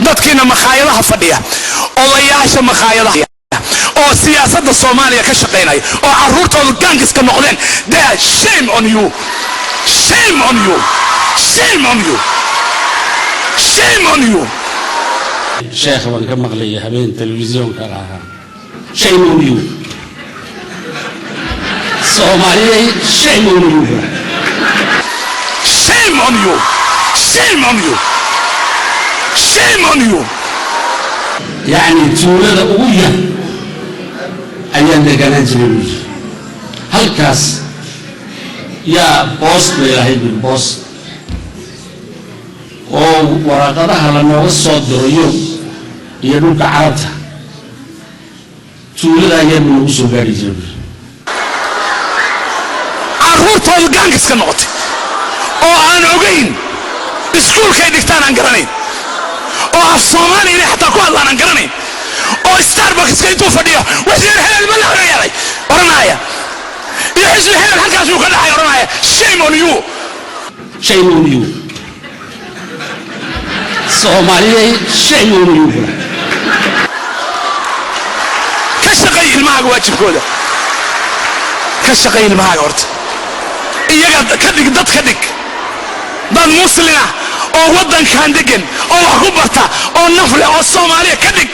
dadkiina makhaayadaha fadhiya odayaasha makhaayadaha oo siyaasadda Soomaaliya ka shaqeynaya oo caruurtoodu gaangiska noqdeen. Shame on you, shame on you, shame on you, shame on you. sheekh baan ka maqlay habeen telefisyoonka lahaa shame on you. Soomaaliya shame on you, shame on you, shame on you, shame on you. يعني tuulada ugu yar ayaan deganaan jiray halkaas yaa boos leeyahay boos oo waraqadaha la nooga soo dirayo iyo dhulka carabta tuulada ayaan ugu soo gaari jiray caruurtoodu gaangiska noqotay oo aan ogeyn iskuulkay dhigtaan aan garanayn oo af Soomaali inay xataa ku hadlaan aan garanayn oo Starbucks intuu fadhiyo wasiir hebel ma laga yeelay oranaya iyo xisbi hebel halkaas uu ka dhacay oranaya shame on you, shame on you. Soomaaliya shame on you. ka shaqay ilmahaaga waajibkooda ka shaqay ilmahaaga horta iyaga ka dhig dad ka dhig dad muslima oo wadankan degan oo wax ku barta oo naf leh oo Soomaaliya ka dhig